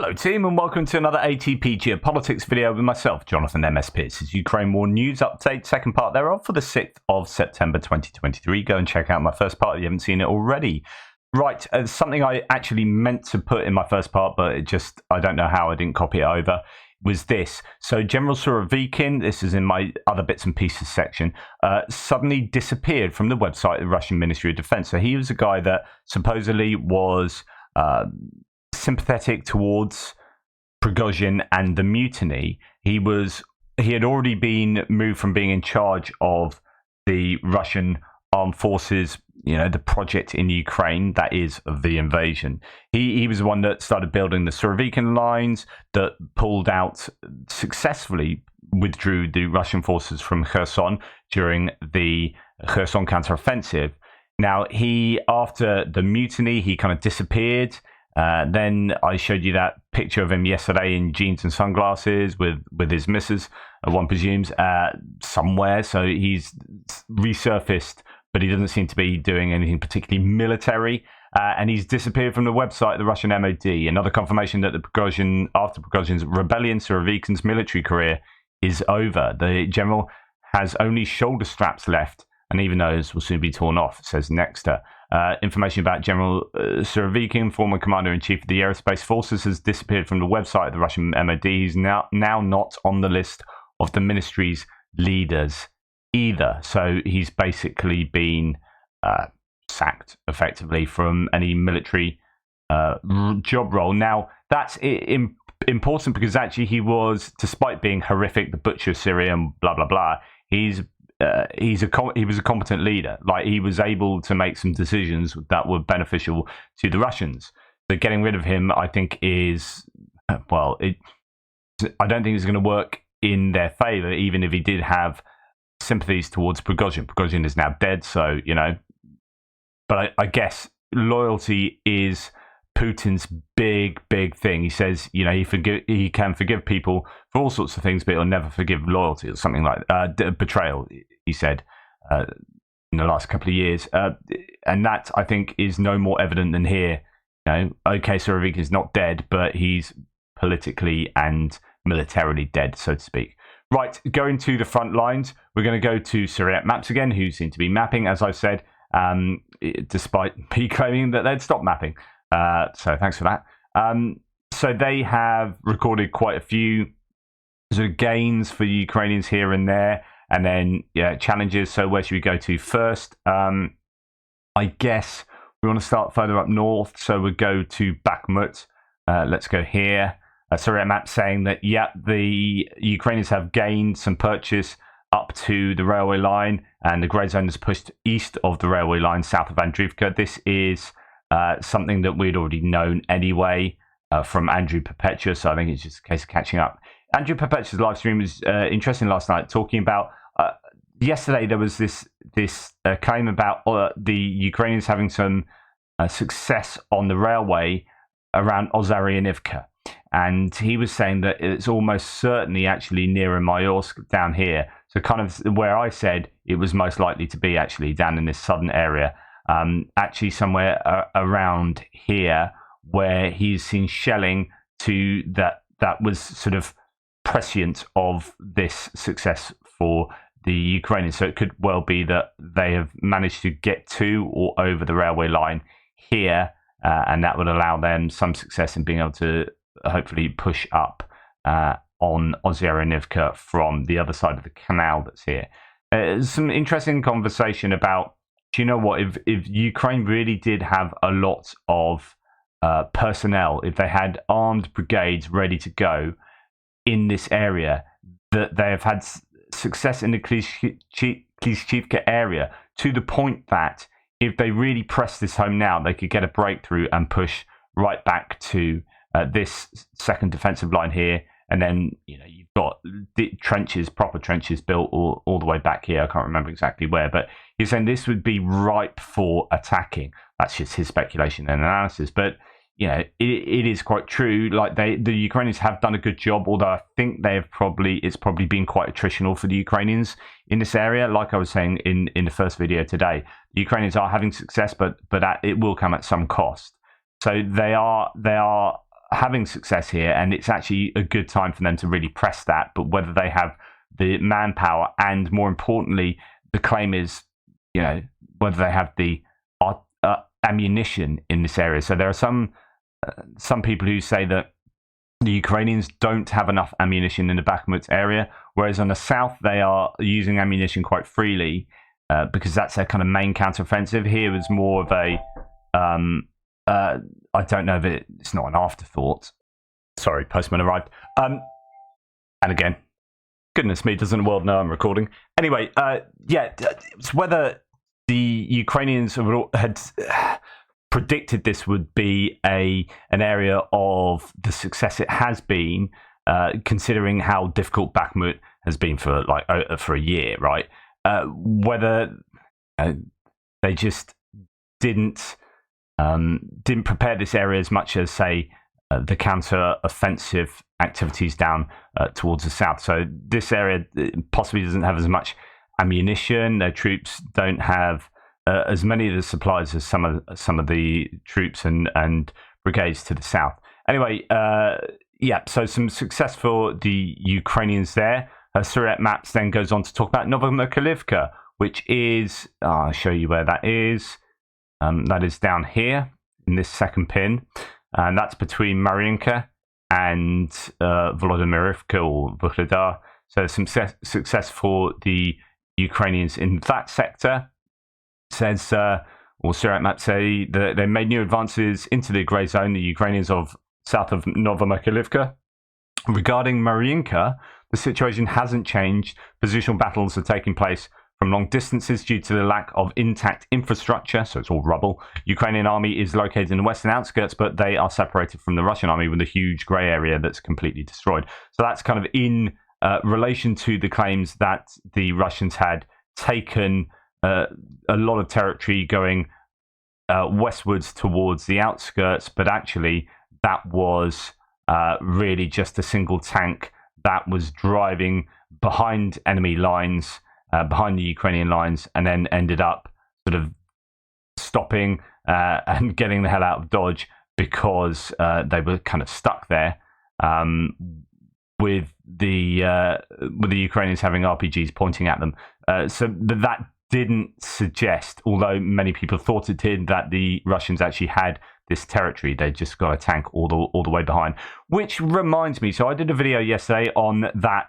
Hello team and welcome to another ATP Geopolitics video with myself, Jonathan MS Pierce. This is Ukraine War News Update, second part thereof for the 6th of September 2023. Go and check out my first part if you haven't seen it already. Right, something I actually meant to put in my first part, but I don't know how I didn't copy it over, was this. So General Surovikin, this is in my other bits and pieces section, suddenly disappeared from the website of the Russian Ministry of Defense. So he was a guy that supposedly was sympathetic towards Prigozhin and the mutiny. He had already been moved from being in charge of the Russian armed forces, you know, the project in Ukraine, that is, of the invasion. He was the one that started building the Surovikin lines, that pulled out, successfully withdrew the Russian forces from Kherson during the Kherson counteroffensive. Now, after the mutiny, he kind of disappeared. Then I showed you that picture of him yesterday in jeans and sunglasses with his missus, one presumes, somewhere. So he's resurfaced, but he doesn't seem to be doing anything particularly military. And he's disappeared from the website of the Russian MOD. Another confirmation that after Prigozhin's rebellion, Surovikin's military career is over. The general has only shoulder straps left, and even those will soon be torn off, says Nexter. Information about General Surovikin, former commander-in-chief of the Aerospace Forces, has disappeared from the website of the Russian MOD. He's now not on the list of the ministry's leaders either. So he's basically been sacked, effectively, from any military job role. Now, that's important because actually he was, despite being horrific, the butcher of Syria and blah, blah, blah, he was a competent leader. Like, he was able to make some decisions that were beneficial to the Russians. So getting rid of him, I think, is, well, I don't think it's going to work in their favor, even if he did have sympathies towards Prigozhin. Prigozhin is now dead, so, you know. But I guess loyalty is Putin's big thing. He says, you know, he can forgive people for all sorts of things, but he'll never forgive loyalty or something like betrayal, he said, in the last couple of years. And that, I think, is no more evident than here. You know, okay, Surovikin's not dead, but he's politically and militarily dead, so to speak. Right, going to the front lines, we're going to go to Syriac Maps again, who seem to be mapping, as I've said, despite me claiming that they'd stop mapping. So thanks for that. So they have recorded quite a few sort of gains for Ukrainians here and there, and then challenges. So where should we go to first? I guess we want to start further up north. So we'll go to Bakhmut. Let's go here. Syriac map saying that the Ukrainians have gained some purchase up to the railway line, and the grey zone is pushed east of the railway line, south of Andriivka. This is something that we'd already known anyway from Andrew Perpetua, so I think it's just a case of catching up. Andrew Perpetua's live stream was interesting last night, talking about yesterday there was this claim about the Ukrainians having some success on the railway around Ozaryanivka, and he was saying that it's almost certainly actually nearer Mayorsk down here, so kind of where I said it was most likely to be actually down in this southern area. Actually somewhere around here, where he's seen shelling to that was sort of prescient of this success for the Ukrainians. So it could well be that they have managed to get to or over the railway line here, and that would allow them some success in being able to hopefully push up on Ozaryanivka from the other side of the canal that's here. Some interesting conversation about, do you know what, if Ukraine really did have a lot of personnel, if they had armed brigades ready to go in this area, that they have had success in the Klishchivka area, to the point that if they really press this home now, they could get a breakthrough and push right back to this second defensive line here. And then, you know, you've got the trenches, proper trenches built all the way back here. I can't remember exactly where, but he's saying this would be ripe for attacking. That's just his speculation and analysis. But, you know, it is quite true. Like, the Ukrainians have done a good job, although I think it's probably been quite attritional for the Ukrainians in this area. Like I was saying in the first video today, the Ukrainians are having success, but it will come at some cost. So they are having success here, and it's actually a good time for them to really press that. But whether they have the manpower, and more importantly, the claim is, whether they have the ammunition in this area. So there are some people who say that the Ukrainians don't have enough ammunition in the Bakhmut area, whereas on the south they are using ammunition quite freely because that's their kind of main counteroffensive. Here was more of a I don't know if it's not an afterthought. Sorry, postman arrived. And again, goodness me, doesn't the world know I'm recording? Anyway, it's whether the Ukrainians had predicted this would be an area of the success it has been, considering how difficult Bakhmut has been for a year, right? Whether they just didn't prepare this area as much as, say, the counter-offensive activities down towards the south. So this area possibly doesn't have as much ammunition. Their troops don't have as many of the supplies as some of the troops and brigades to the south. Anyway, so some success for the Ukrainians there. Surovikin Maps then goes on to talk about Novomykhailivka, which is, I'll show you where that is. That is down here in this second pin, and that's between Mariinka and Volodymyrivka or Vuhledar. So some success for the Ukrainians in that sector. Says, Surovikin Maps say that they made new advances into the grey zone, the Ukrainians south of Novomykhailivka. Regarding Mariinka, the situation hasn't changed. Positional battles are taking place from long distances due to the lack of intact infrastructure, so it's all rubble. Ukrainian army is located in the western outskirts, but they are separated from the Russian army with a huge grey area that's completely destroyed. So that's kind of in relation to the claims that the Russians had taken a lot of territory going westwards towards the outskirts, but actually that was really just a single tank that was driving behind enemy lines, behind the Ukrainian lines, and then ended up sort of stopping and getting the hell out of Dodge because they were kind of stuck there with the Ukrainians having RPGs pointing at them. So that didn't suggest, although many people thought it did, that the Russians actually had this territory. They just got a tank all the way behind. Which reminds me, so I did a video yesterday on that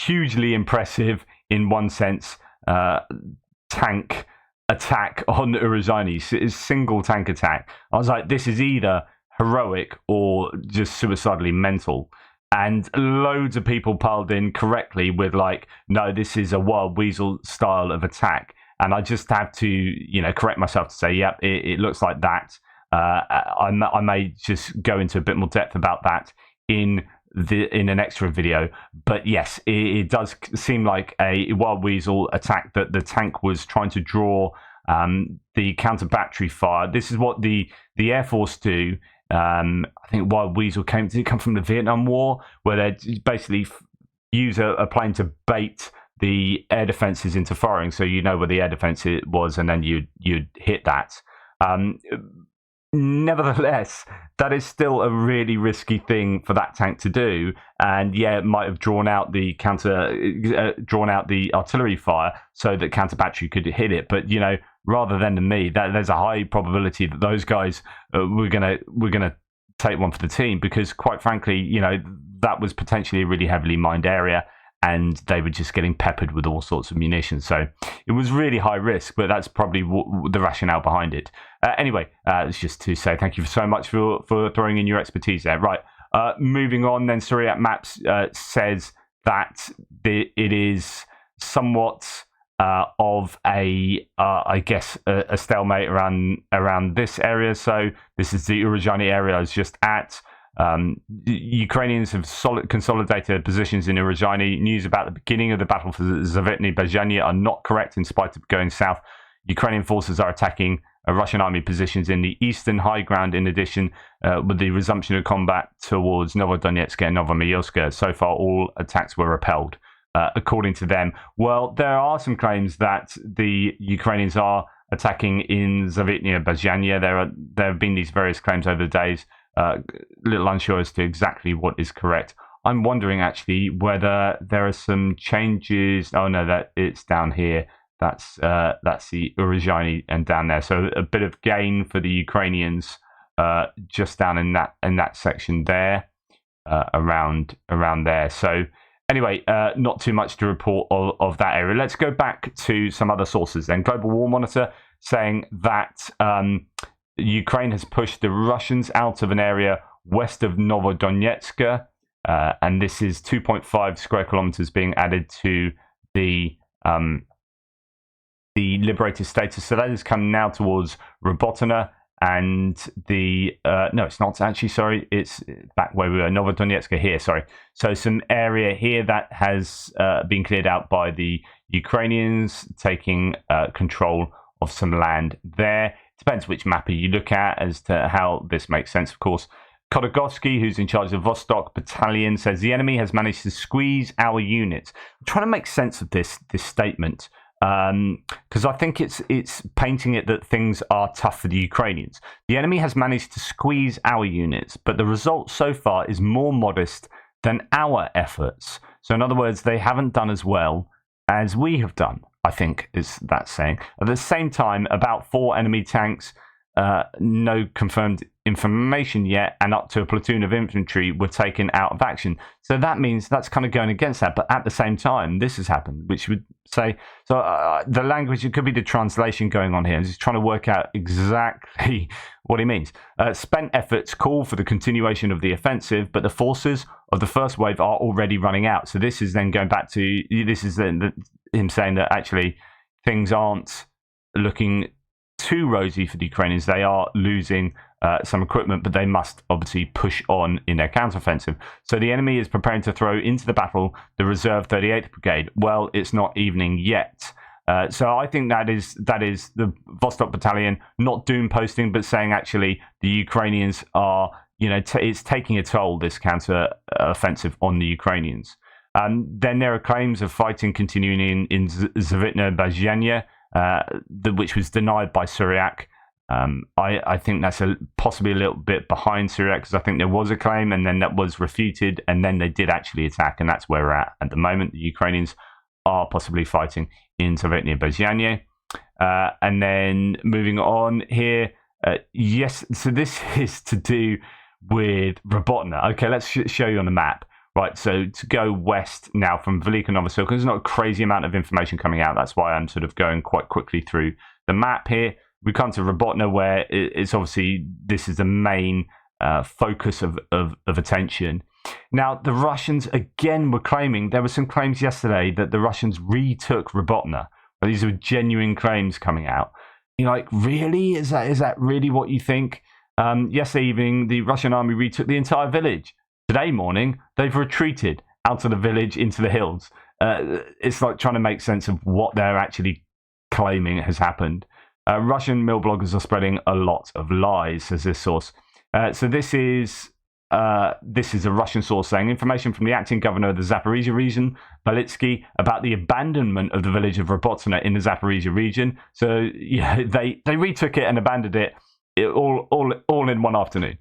hugely impressive, in one sense, tank attack on Uruzhani, single tank attack. I was like, this is either heroic or just suicidally mental. And loads of people piled in correctly with like, no, this is a Wild Weasel style of attack. And I just have to, correct myself to say, yep, it looks like that. I may just go into a bit more depth about that in an extra video. But yes, it does seem like a Wild Weasel attack that the tank was trying to draw the counter battery fire. This is what the Air Force do. I think Wild Weasel come from the Vietnam War, where they basically use a plane to bait the air defenses into firing, so you know where the air defense was, and then you'd hit that. Nevertheless, that is still a really risky thing for that tank to do, and yeah, it might have drawn out the artillery fire so that counter battery could hit it. But rather than me, there's a high probability that those guys were gonna take one for the team, because quite frankly, that was potentially a really heavily mined area, and they were just getting peppered with all sorts of munitions. So it was really high risk, but that's probably the rationale behind it. Anyway, it's just to say thank you so much for throwing in your expertise there. Right, moving on then, Surovikin Maps says that it is somewhat of a stalemate around this area. So this is the Uruzhani area I was just at. Ukrainians have consolidated positions in Uruzhani. News about the beginning of the battle for Zavetny Bazhanya are not correct, in spite of going south. Ukrainian forces are attacking Russian army positions in the eastern high ground, in addition, with the resumption of combat towards Novodonetsk and Novomyrilsk. So far, all attacks were repelled, according to them. Well, there are some claims that the Ukrainians are attacking in Zavitnya Bazhanya. There have been these various claims over the days. A little unsure as to exactly what is correct. I'm wondering actually whether there are some changes. Oh no, that it's down here. That's the Uruzhany and down there. So a bit of gain for the Ukrainians just down in that section there, around there. So anyway, not too much to report of that area. Let's go back to some other sources then. Global War Monitor saying that Ukraine has pushed the Russians out of an area west of Novodonetsk, and this is 2.5 square kilometers being added to the liberated status. So that is coming now towards Robotyne and the no, it's not actually. Sorry, it's back where we were. Novodonetsk here. Sorry. So some area here that has been cleared out by the Ukrainians, taking control of some land there. Depends which map you look at as to how this makes sense, of course. Kodogovsky, who's in charge of Vostok Battalion, says the enemy has managed to squeeze our units. I'm trying to make sense of this statement, because I think it's painting it that things are tough for the Ukrainians. The enemy has managed to squeeze our units, but the result so far is more modest than our efforts. So in other words, they haven't done as well as we have done, I think is that saying. At the same time, about 4 enemy tanks, no confirmed information yet, and up to a platoon of infantry were taken out of action. So that means that's kind of going against that. But at the same time, this has happened, which would say, so the language, it could be the translation going on here. I'm just trying to work out exactly what he means. Spent efforts call for the continuation of the offensive, but the forces of the first wave are already running out. So this is then going back to, this is then him saying that actually things aren't looking too rosy for the Ukrainians. They are losing some equipment, but they must obviously push on in their counteroffensive. So the enemy is preparing to throw into the battle the reserve 38th Brigade. Well, it's not evening yet. So I think that is the Vostok Battalion not doom posting, but saying actually the Ukrainians are, it's taking a toll, this counter offensive on the Ukrainians. Then there are claims of fighting continuing in Zavitnya Bazhanya, which was denied by Surovikin. I think that's possibly a little bit behind Surovikin, because I think there was a claim and then that was refuted, and then they did actually attack, and that's where we're at the moment. The Ukrainians are possibly fighting in Surovikin Bazhanya. And then moving on here, yes, so this is to do with Robotyne. Okay, let's show you on the map. Right, so to go west now from Velika Novosilka, there's not a crazy amount of information coming out. That's why I'm sort of going quite quickly through the map here. We come to Robotyne, where it's obviously, this is the main focus of attention. Now, the Russians, again, were claiming, there were some claims yesterday that the Russians retook Robotyne. These were genuine claims coming out. You're like, really? Is that really what you think? Yesterday evening, the Russian army retook the entire village. Today morning, they've retreated out of the village into the hills. It's like trying to make sense of what they're actually claiming has happened. Russian mill bloggers are spreading a lot of lies, says this source. So this is a Russian source saying information from the acting governor of the Zaporizhia region, Balitsky, about the abandonment of the village of Robotyne in the Zaporizhia region. So yeah, they retook it and abandoned it all in one afternoon.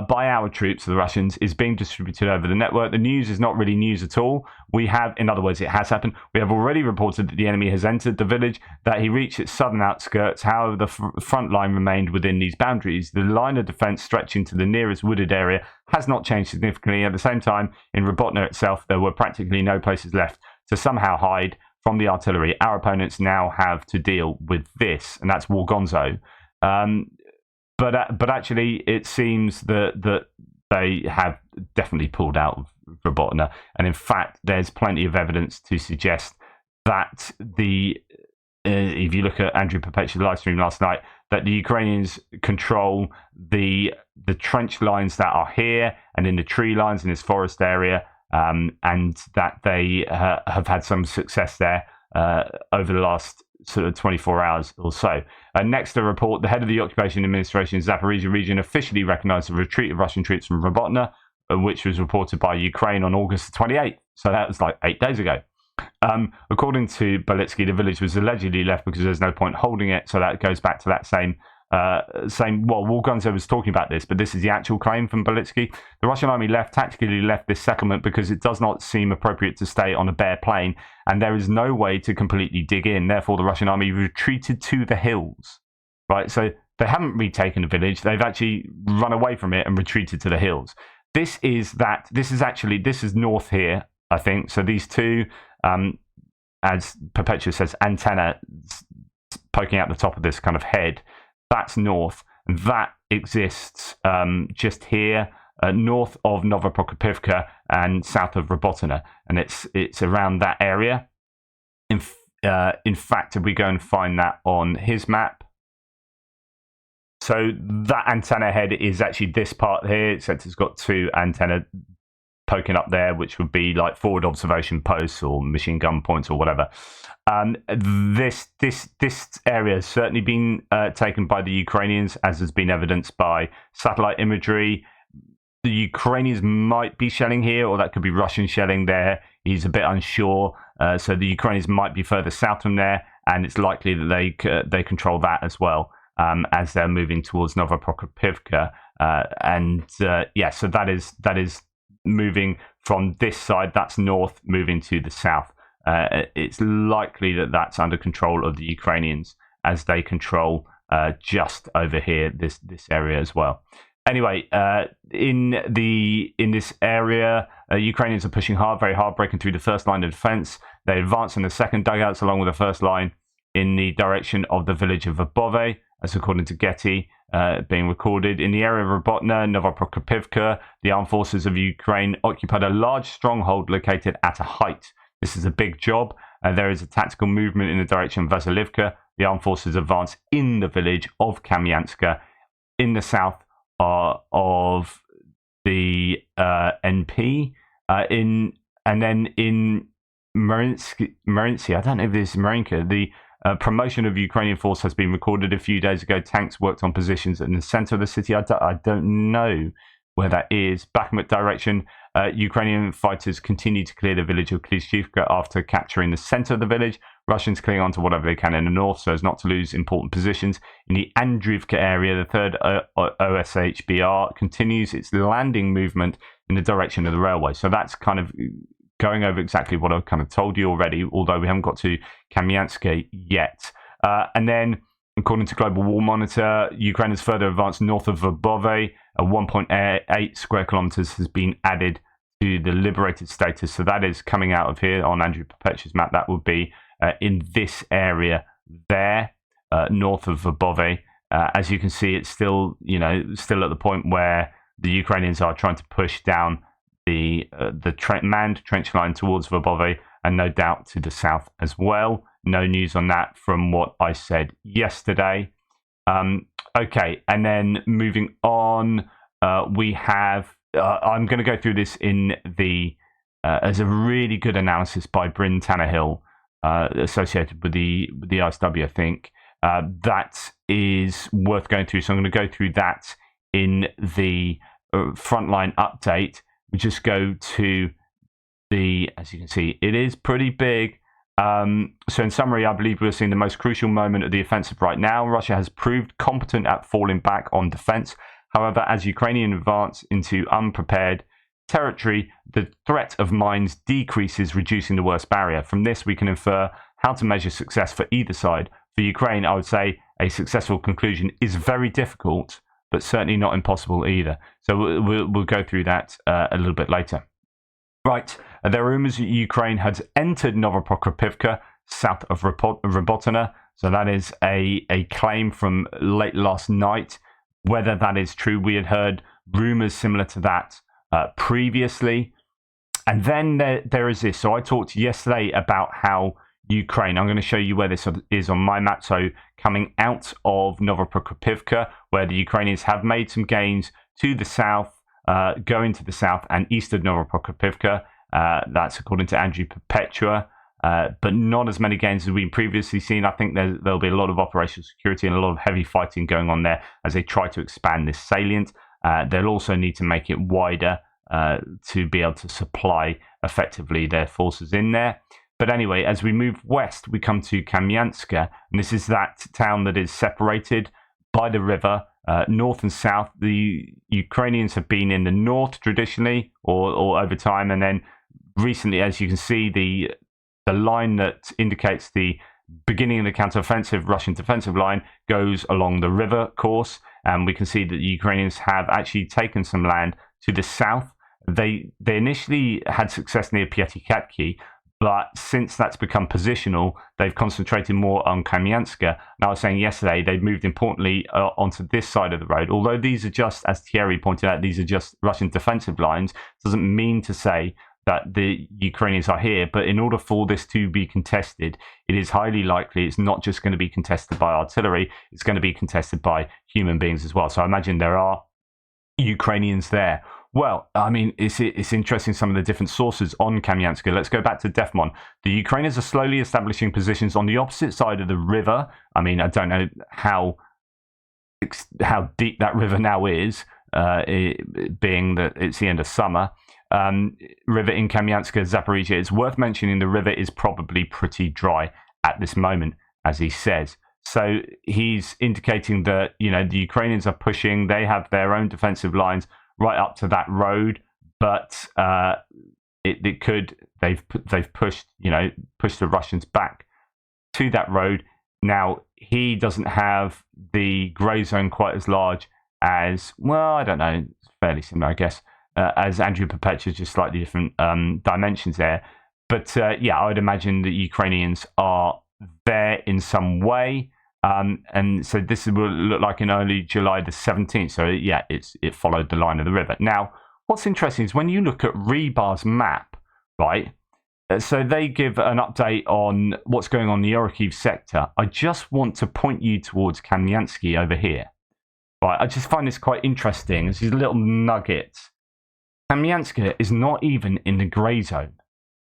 By our troops, the Russians, is being distributed over the network. The news is not really news at all. We have, in other words, it has happened. We have already reported that the enemy has entered the village, that he reached its southern outskirts. However, the front line remained within these boundaries. The line of defense stretching to the nearest wooded area has not changed significantly. At the same time, in Robotyne itself, there were practically no places left to somehow hide from the artillery. Our opponents now have to deal with this, and that's War Gonzo. But actually, it seems that they have definitely pulled out of Robotyne, and in fact, there's plenty of evidence to suggest that if you look at Andrew Perpetual's live stream last night, that the Ukrainians control the trench lines that are here and in the tree lines in this forest area, and that they have had some success there over the last sort of 24 hours or so. Next, a report, the head of the occupation administration in Zaporizhia region officially recognized the retreat of Russian troops from Robotyne, which was reported by Ukraine on August 28th. So that was like 8 days ago. According to Belitsky, the village was allegedly left because there's no point holding it. So that goes back to that same. Well, Wolganzer was talking about this, but this is the actual claim from Belitsky. The Russian army tactically left this settlement because it does not seem appropriate to stay on a bare plain, and there is no way to completely dig in. Therefore, the Russian army retreated to the hills. Right, so they haven't retaken the village; they've actually run away from it and retreated to the hills. This is north here, I think. So these two, as Perpetua says, antenna poking out the top of this kind of head. That's north. That exists just here, north of Novoprokopivka and south of Robotina, and it's around that area. In fact, if we go and find that on his map, so that antenna head is actually this part here, except it's got two antenna poking up there, which would be like forward observation posts or machine gun points or whatever. This area has certainly been taken by the Ukrainians, as has been evidenced by satellite imagery. The Ukrainians might be shelling here, or that could be Russian shelling there. He's a bit unsure. So the Ukrainians might be further south from there, and it's likely that they control that as well, as they're moving towards Novoprokopivka. So that is moving from this side. That's north, moving to the south. It's likely that that's under control of the Ukrainians, as they control just over here this area as well. Anyway, in this area, Ukrainians are pushing very hard, breaking through the first line of defense. They advance in the second dugouts along with the first line in the direction of the village of Verbove, as according to Getty, being recorded. In the area of Robotina, Novoprokopivka, the armed forces of Ukraine occupied a large stronghold located at a height. This is a big job. There is a tactical movement in the direction of Vasilivka. The armed forces advance in the village of Kamyanska in the south of the NP. And then in Marinsky, I don't know if this is Marinka, the promotion of Ukrainian force has been recorded a few days ago. Tanks worked on positions in the center of the city. I don't know where that is. Bakhmut direction, Ukrainian fighters continue to clear the village of Klishchivka after capturing the center of the village. Russians cling on to whatever they can in the north so as not to lose important positions. In the Andrivka area, the 3rd OSHBR continues its landing movement in the direction of the railway. So that's kind of going over exactly what I've kind of told you already, although we haven't got to Kamyansk yet. And then, according to Global War Monitor, Ukraine has further advanced north of Verbove. 1.8 square kilometers has been added to the liberated status. So that is coming out of here on Andrew Perpetua's map. That would be in this area there, north of Verbove. As you can see, it's still at the point where the Ukrainians are trying to push down the manned trench line towards Verbove, and no doubt to the south as well. No news on that from what I said yesterday. Okay, and then moving on, we have. I'm going to go through this in the as a really good analysis by Bryn Tannehill, associated with the ISW. I think that is worth going through. So I'm going to go through that in the Frontline update. We just go to as you can see, it is pretty big. So in summary, I believe we're seeing the most crucial moment of the offensive right now. Russia has proved competent at falling back on defense. However, as Ukrainian advance into unprepared territory, the threat of mines decreases, reducing the worst barrier. From this, we can infer how to measure success for either side. For Ukraine, I would say a successful conclusion is very difficult, but certainly not impossible either. So we'll go through that a little bit later. Right, there are rumors that Ukraine has entered Novoprokopivka, south of Robotina. So that is a claim from late last night. Whether that is true, we had heard rumors similar to that previously. And then there is this. So I talked yesterday about how Ukraine, I'm going to show you where this is on my map. So coming out of Novoprokopivka, where the Ukrainians have made some gains to the south, going to the south and east of Novoprokopivka. That's according to Andrew Perpetua, but not as many gains as we've previously seen. I think there'll be a lot of operational security and a lot of heavy fighting going on there as they try to expand this salient. They'll also need to make it wider to be able to supply effectively their forces in there. But anyway, as we move west, we come to Kamyanska, and this is that town that is separated by the river, north and south. The Ukrainians have been in the north traditionally, or over time, and then recently, as you can see, the line that indicates the beginning of the counteroffensive Russian defensive line goes along the river course, and we can see that the Ukrainians have actually taken some land to the south. They initially had success near Pyatikhatki, but since that's become positional, they've concentrated more on Kamyanska. And I was saying yesterday, they've moved importantly onto this side of the road. Although these are just, as Thierry pointed out, these are just Russian defensive lines, doesn't mean to say that the Ukrainians are here. But in order for this to be contested, it is highly likely it's not just going to be contested by artillery, it's going to be contested by human beings as well. So I imagine there are Ukrainians there. Well, I mean, it's interesting, some of the different sources on Kamyanska. Let's go back to Defmon. The Ukrainians are slowly establishing positions on the opposite side of the river. I mean, I don't know how deep that river now is, being that it's the end of summer. River in Kamyanska, Zaporizhia. It's worth mentioning the river is probably pretty dry at this moment, as he says. So he's indicating that, you know, the Ukrainians are pushing. They have their own defensive lines right up to that road, but they've pushed the Russians back to that road. Now he doesn't have the grey zone quite as large as, well, I don't know, it's fairly similar, I guess, as Andrew Perpetua's, just slightly different dimensions there. But yeah, I would imagine the Ukrainians are there in some way. And so this will look like in early July the 17th. So yeah, it followed the line of the river. Now, what's interesting is when you look at Rebar's map, right? So they give an update on what's going on in the Yorokiv sector. I just want to point you towards Kamyansky over here. Right, I just find this quite interesting. There's these little nuggets. Kamyanska is not even in the grey zone.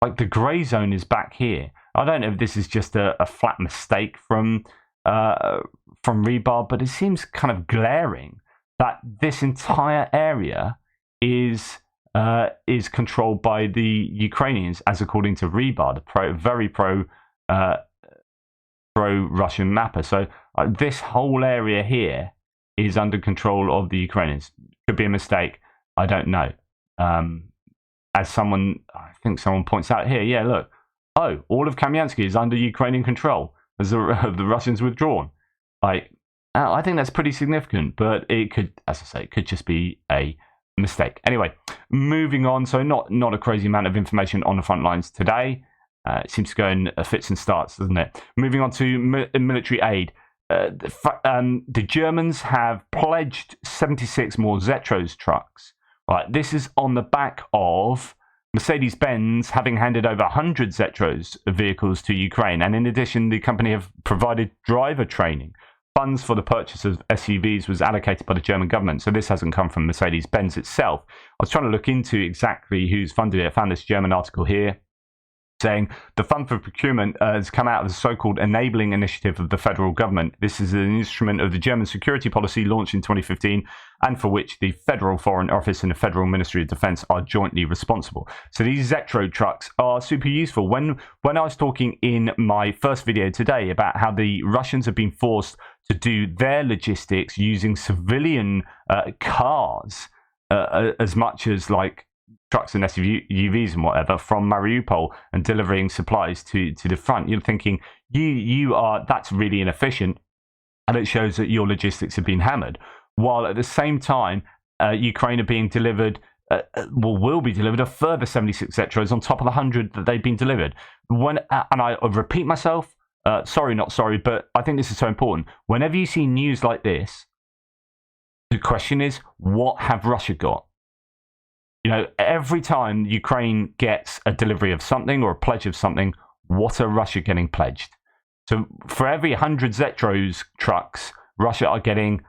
Like, the grey zone is back here. I don't know if this is just a flat mistake from Rebar, but it seems kind of glaring that this entire area is controlled by the Ukrainians, as according to Rebar, the very pro Russian mapper. So this whole area here is under control of the Ukrainians. Could be a mistake. I don't know. As I think someone points out here, yeah, look, all of Kamyansky is under Ukrainian control as the Russians withdrawn. I think that's pretty significant, but it could, as I say, it could just be a mistake. Anyway, moving on. So not a crazy amount of information on the front lines today. It seems to go in fits and starts, doesn't it? Moving on to military aid. The Germans have pledged 76 more Zetros trucks. Right, this is on the back of Mercedes-Benz having handed over 100 Zetros vehicles to Ukraine. And in addition, the company have provided driver training. Funds for the purchase of SUVs was allocated by the German government. So this hasn't come from Mercedes-Benz itself. I was trying to look into exactly who's funded it. I found this German article here saying the fund for procurement has come out of the so-called enabling initiative of the federal government. This is an instrument of the German security policy launched in 2015 and for which the Federal Foreign Office and the Federal Ministry of Defense are jointly responsible. So these Zetro trucks are super useful. When I was talking in my first video today about how the Russians have been forced to do their logistics using civilian cars as much as like trucks and SUVs and whatever from Mariupol and delivering supplies to the front, you're thinking that's really inefficient, and it shows that your logistics have been hammered. While at the same time, Ukraine are being delivered, will be delivered a further 76 Zetros on top of the 100 that they've been delivered. And I repeat myself, sorry, not sorry, but I think this is so important. Whenever you see news like this, the question is, what have Russia got? You know, every time Ukraine gets a delivery of something or a pledge of something, what are Russia getting pledged? So for every 100 Zetros trucks, Russia are getting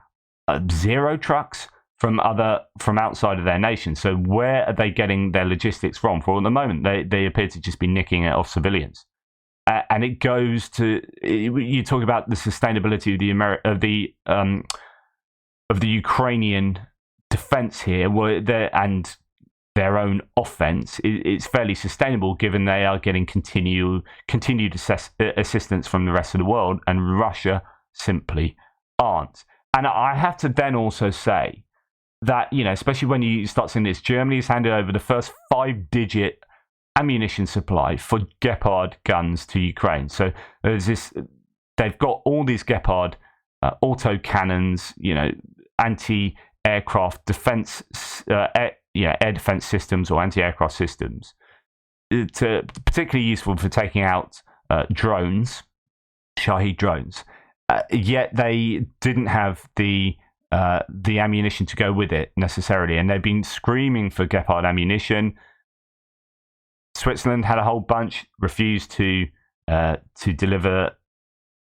0 trucks from outside of their nation. So where are they getting their logistics from? For at the moment, they appear to just be nicking it off civilians. And it goes to, you talk about the sustainability of the Ukrainian defense here, and their own offense, it's fairly sustainable given they are getting continued assistance from the rest of the world, and Russia simply aren't. And I have to then also say that, especially when you start seeing this, Germany has handed over the first 5-digit ammunition supply for Gepard guns to Ukraine. So there's this, they've got all these Gepard auto cannons, anti-aircraft defense, air defense systems or anti-aircraft systems, particularly useful for taking out drones, Shahed drones. Yet they didn't have the ammunition to go with it necessarily, and they've been screaming for Gepard ammunition. Switzerland had a whole bunch, refused to deliver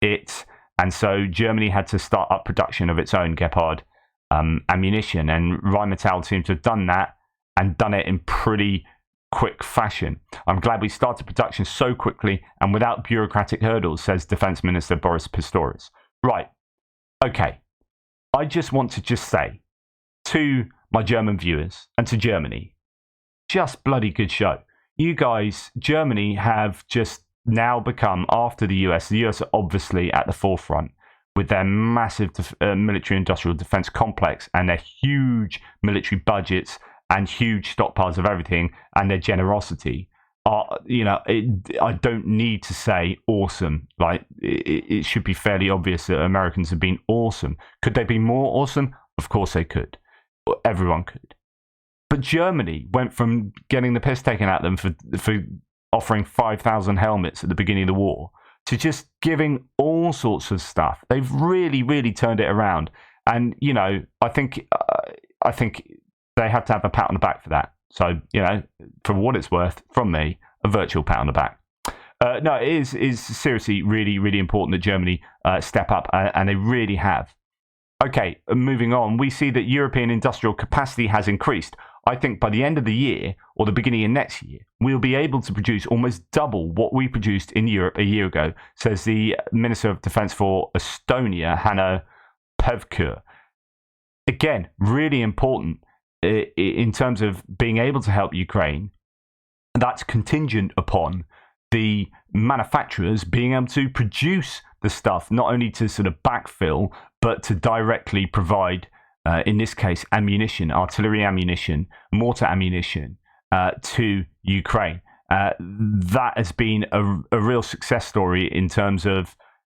it, and so Germany had to start up production of its own Gepard ammunition, and Rheinmetall seems to have done that and done it in pretty quick fashion. I'm glad we started production so quickly and without bureaucratic hurdles, says Defense Minister Boris Pistorius. Right, okay. I just want to say to my German viewers and to Germany, just bloody good show. You guys, Germany have just now become, after the US are obviously at the forefront with their massive military-industrial defense complex and their huge military budgets and huge stockpiles of everything and their generosity. I don't need to say awesome. Like, it should be fairly obvious that Americans have been awesome. Could they be more awesome? Of course they could. Everyone could. But Germany went from getting the piss taken out of them for offering 5,000 helmets at the beginning of the war to just giving all sorts of stuff. They've really, really turned it around. And, I think they have to have a pat on the back for that. So, for what it's worth, from me, a virtual pat on the back. No, it is seriously really, really important that Germany step up, and they really have. Okay, moving on, we see that European industrial capacity has increased. I think by the end of the year, or the beginning of next year, we'll be able to produce almost double what we produced in Europe a year ago, says the Minister of Defense for Estonia, Hanna Pevkur. Again, really important in terms of being able to help Ukraine. That's contingent upon the manufacturers being able to produce the stuff, not only to sort of backfill, but to directly provide, in this case, ammunition, artillery ammunition, mortar ammunition to Ukraine. That has been a real success story in terms of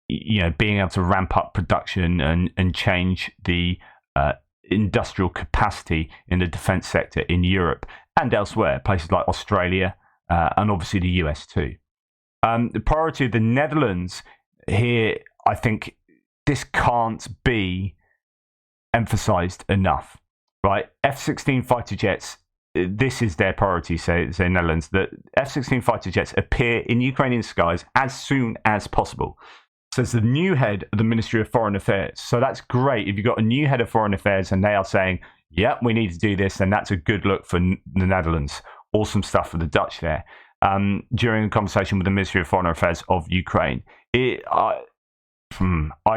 being able to ramp up production and change the industrial capacity in the defense sector in Europe and elsewhere, places like Australia and obviously the US too. The priority of the Netherlands here, I think this can't be emphasized enough, right? F-16 fighter jets, this is their priority, say Netherlands, that F-16 fighter jets appear in Ukrainian skies as soon as possible. Says the new head of the Ministry of Foreign Affairs. So that's great. If you've got a new head of foreign affairs and they are saying, yep, we need to do this, then that's a good look for the Netherlands. Awesome stuff for the Dutch there. During a conversation with the Ministry of Foreign Affairs of Ukraine, I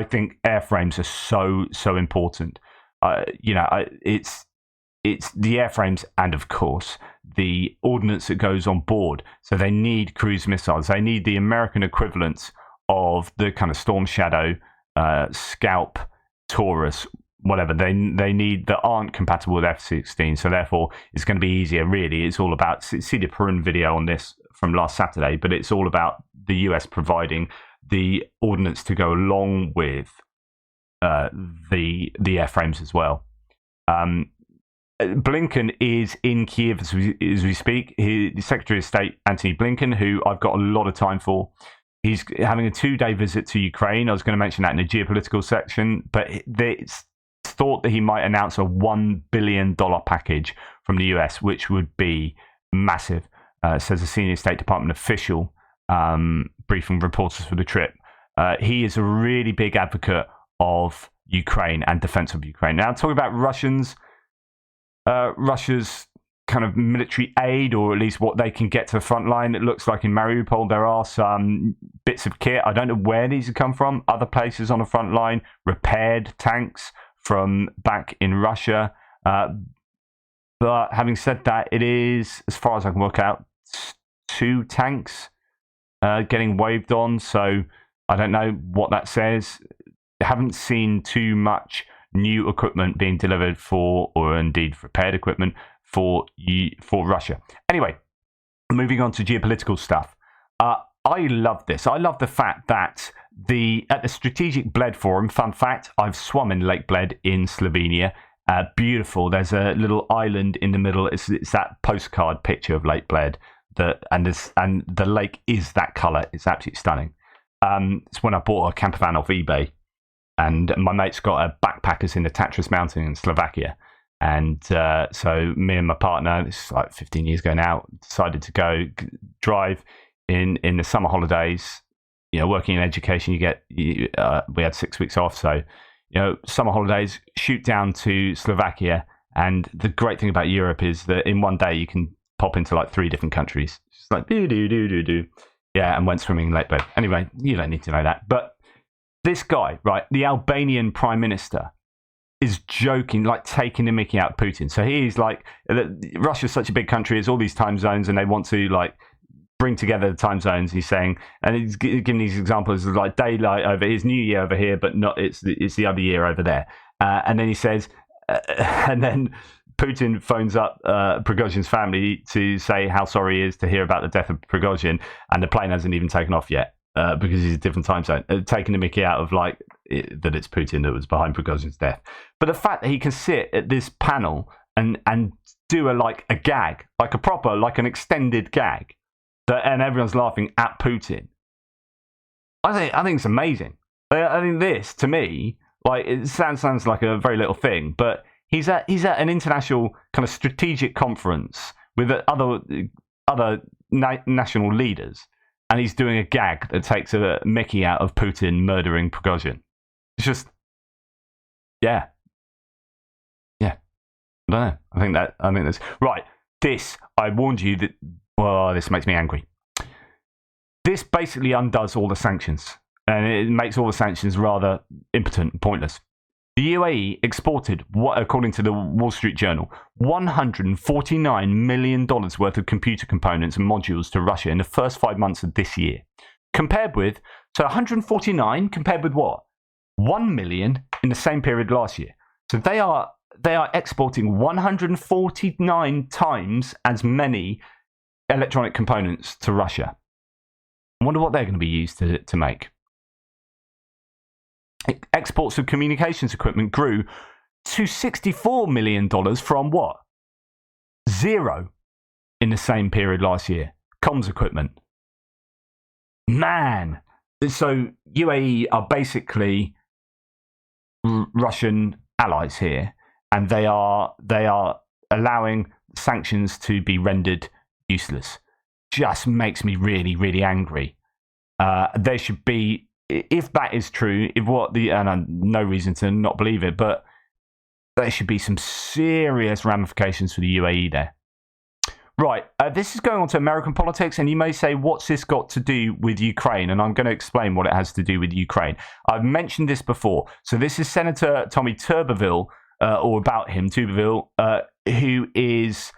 think airframes are so important. It's the airframes and, of course, the ordnance that goes on board. So they need cruise missiles. They need the American equivalents of the kind of Storm Shadow, Scalp, Taurus, whatever. They need that aren't compatible with F-16. So therefore, it's going to be easier, really. It's all about, see the Perun video on this from last Saturday, but it's all about the US providing the ordnance to go along with the airframes as well. Blinken is in Kiev as we speak. The Secretary of State, Antony Blinken, who I've got a lot of time for, he's having a 2-day visit to Ukraine. I was going to mention that in the geopolitical section, but it's thought that he might announce a $1 billion package from the US, which would be massive, says a senior State Department official, briefing reporters for the trip. He is a really big advocate of Ukraine and defense of Ukraine. Now, talking about Russia's kind of military aid, or at least what they can get to the front line. It looks like in Mariupol there are some bits of kit. I don't know where these have come from. Other places on the front line, repaired tanks from back in Russia. But having said that, it is, as far as I can work out, 2 tanks getting waved on. So I don't know what that says. I haven't seen too much new equipment being delivered for, or indeed repaired equipment for Russia. Anyway, moving on to geopolitical stuff. I love this. I love the fact that at the Strategic Bled Forum, fun fact, I've swum in Lake Bled in Slovenia. Beautiful. There's a little island in the middle. It's that postcard picture of Lake Bled. And the lake is that colour. It's absolutely stunning. It's when I bought a camper van off eBay, and my mate's got a backpackers in the Tatras Mountain in Slovakia. And so me and my partner, this is like 15 years ago now, decided to go drive in the summer holidays. You know, working in education, we had 6 weeks off, so summer holidays, shoot down to Slovakia. And the great thing about Europe is that in one day you can pop into like 3 different countries. It's like do. Yeah, and went swimming in Lake Bled. Anyway, you don't need to know that. But this guy, right, the Albanian Prime Minister, is joking, like taking the mickey out of Putin. So he's like, Russia's such a big country, it's all these time zones, and they want to like bring together the time zones. He's saying, and he's giving these examples of like daylight over here's New Year over here, but not it's the other year over there. And then he says, and then Putin phones up Prigozhin's family to say how sorry he is to hear about the death of Prigozhin, and the plane hasn't even taken off yet because he's a different time zone. Taking the mickey out of like that it's Putin that was behind Prigozhin's death. But the fact that he can sit at this panel and do a gag, like a proper, like an extended gag, and everyone's laughing at Putin. I think it's amazing. I think this, to me, like it sounds like a very little thing, but he's at an international kind of strategic conference with other national leaders, and he's doing a gag that takes a mickey out of Putin murdering Prigozhin. It's just, yeah. I don't know. I think that's right. This, I warned you that. Well, this makes me angry. This basically undoes all the sanctions, and it makes all the sanctions rather impotent and pointless. The UAE exported, according to the Wall Street Journal, $149 million worth of computer components and modules to Russia in the first 5 months of this year. Compared with, so 149 compared with what? 1 million in the same period last year. So they are exporting 149 times as many electronic components to Russia. I wonder what they're going to be used to make. Exports of communications equipment grew to $64 million from what? 0 in the same period last year. Comms equipment. Man. So UAE are basically Russian allies here, and they are allowing sanctions to be rendered useless. Just makes me really, really angry. There should be, if that is true, and no reason to not believe it, but there should be some serious ramifications for the UAE there. Right, this is going on to American politics, and you may say, what's this got to do with Ukraine? And I'm going to explain what it has to do with Ukraine. I've mentioned this before. So this is Senator Tommy Tuberville, or about him, Tuberville, who is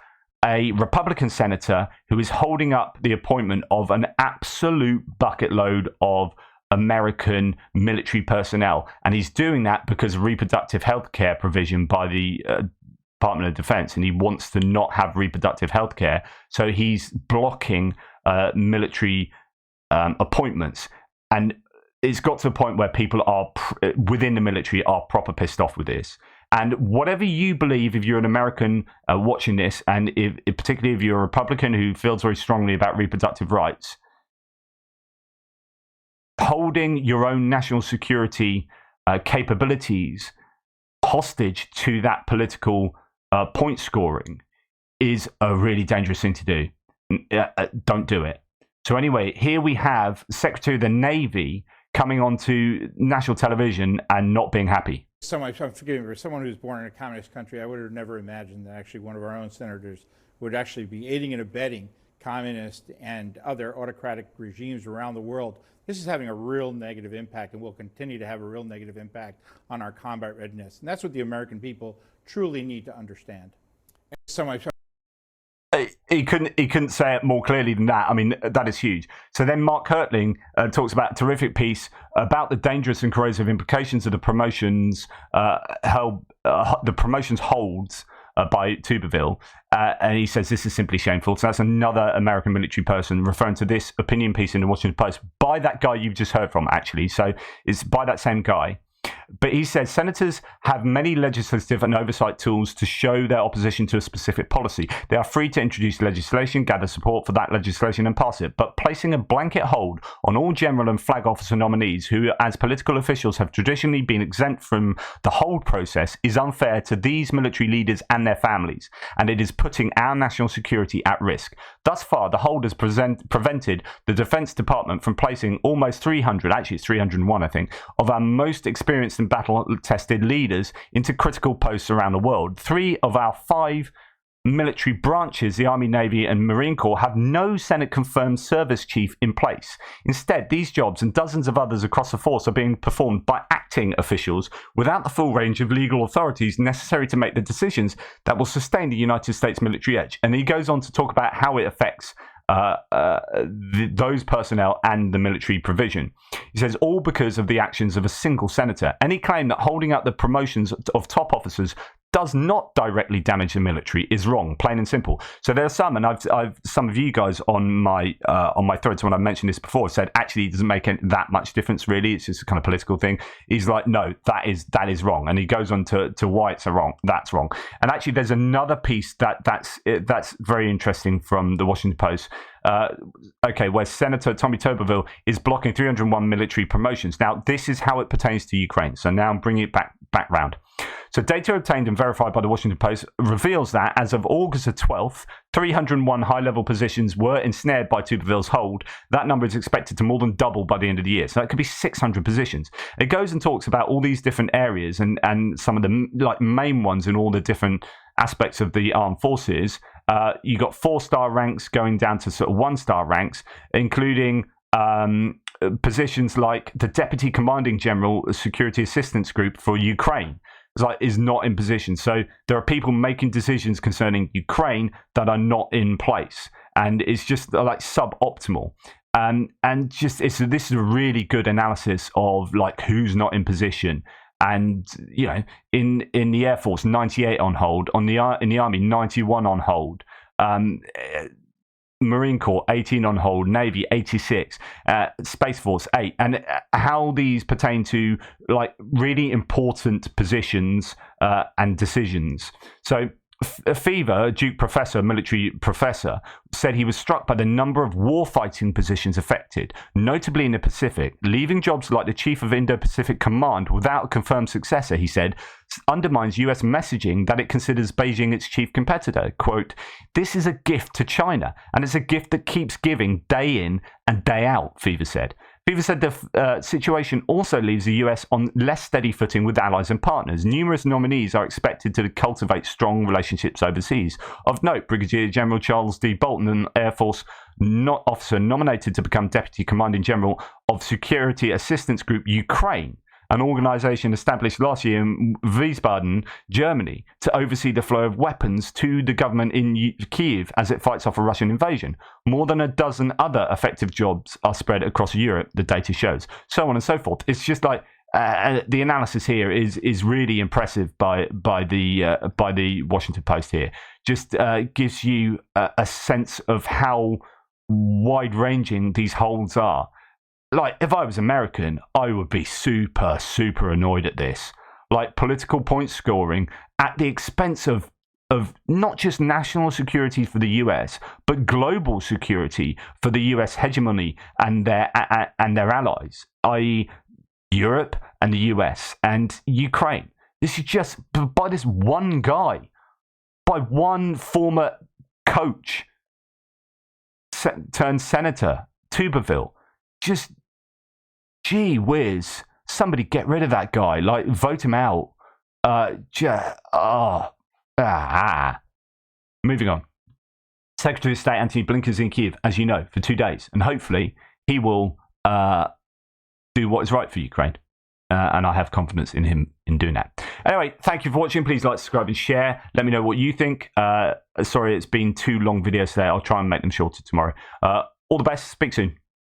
a Republican senator who is holding up the appointment of an absolute bucket load of American military personnel. And he's doing that because of reproductive health care provision by the Department of Defense, and he wants to not have reproductive health care. So he's blocking military appointments. And it's got to a point where people are within the military are proper pissed off with this. And whatever you believe, if you're an American watching this, and particularly if you're a Republican who feels very strongly about reproductive rights, holding your own national security capabilities hostage to that political point scoring is a really dangerous thing to do. Don't do it. So anyway, here we have Secretary of the Navy coming onto national television and not being happy. I'm forgiving for someone who's born in a communist country. I would have never imagined that actually one of our own senators would actually be aiding and abetting communist and other autocratic regimes around the world. This is having a real negative impact, and will continue to have a real negative impact on our combat readiness. And that's what the American people truly need to understand. He couldn't say it more clearly than that. I mean, that is huge. So then Mark Hertling talks about a terrific piece about the dangerous and corrosive implications of the promotions holds by Tuberville, and he says this is simply shameful. So that's another American military person referring to this opinion piece in the Washington Post by that guy you've just heard from, actually. So it's by that same guy. But he says senators have many legislative and oversight tools to show their opposition to a specific policy. They are free to introduce legislation, gather support for that legislation and pass it. But placing a blanket hold on all general and flag officer nominees who, as political officials, have traditionally been exempt from the hold process is unfair to these military leaders and their families, and it is putting our national security at risk. Thus far, the hold has prevented the Defense Department from placing almost 300, actually it's 301 I think, of our most experienced and battle-tested leaders into critical posts around the world. 3 of our 5 military branches, the Army, Navy and Marine Corps, have no Senate-confirmed service chief in place. Instead, these jobs and dozens of others across the force are being performed by acting officials without the full range of legal authorities necessary to make the decisions that will sustain the United States military edge. And he goes on to talk about how it affects those personnel and the military provision. He says, all because of the actions of a single senator. Any claim that holding up the promotions of top officers does not directly damage the military is wrong, plain and simple. So there are some, and I've some of you guys on my threads when I mentioned this before said actually it doesn't make that much difference really. It's just a kind of political thing. He's like, no, that is wrong, and he goes on to why it's wrong. That's wrong. And actually, there's another piece that's very interesting from the Washington Post. Where Senator Tommy Tuberville is blocking 301 military promotions. Now, this is how it pertains to Ukraine. So now I'm bringing it back round. So data obtained and verified by the Washington Post reveals that as of August the 12th, 301 high-level positions were ensnared by Tuberville's hold. That number is expected to more than double by the end of the year. So that could be 600 positions. It goes and talks about all these different areas and some of the main ones in all the different aspects of the armed forces. You got 4-star ranks going down to sort of 1-star ranks, including positions like the Deputy Commanding General Security Assistance Group for Ukraine is not in position. So there are people making decisions concerning Ukraine that are not in place, and it's just like suboptimal. And just this is a really good analysis of like who's not in position. And you know, in the Air Force, 98 on hold. In the Army, 91 on hold. Marine Corps, 18 on hold. Navy, 86. Space Force, 8. And how these pertain to like really important positions and decisions. So Fever, Duke professor, military professor, said he was struck by the number of warfighting positions affected, notably in the Pacific. Leaving jobs like the Chief of Indo-Pacific Command without a confirmed successor, he said, undermines US messaging that it considers Beijing its chief competitor. Quote, this is a gift to China, and it's a gift that keeps giving day in and day out, Fever said. Fever said the situation also leaves the US on less steady footing with allies and partners. Numerous nominees are expected to cultivate strong relationships overseas. Of note, Brigadier General Charles D. Bolton, an Air Force officer nominated to become Deputy Commanding General of Security Assistance Group Ukraine, an organization established last year in Wiesbaden, Germany, to oversee the flow of weapons to the government in Kyiv as it fights off a Russian invasion. More than a dozen other effective jobs are spread across Europe, the data shows. So on and so forth. It's just like the analysis here is really impressive by the Washington Post here. Just gives you a sense of how wide-ranging these holds are. Like, if I was American, I would be super, super annoyed at this. Like, political point scoring at the expense of not just national security for the US, but global security for the US hegemony and their allies, i.e. Europe and the US and Ukraine. This is just by this one guy, by one former coach turned senator, Tuberville. Just, gee whiz, somebody get rid of that guy. Like, vote him out. Moving on. Secretary of State Antony Blinken's in Kyiv, as you know, for 2 days. And hopefully he will do what is right for Ukraine. and I have confidence in him in doing that. Anyway, thank you for watching. Please like, subscribe, and share. Let me know what you think. Sorry, it's been 2 long videos today. I'll try and make them shorter tomorrow. All the best. Speak soon.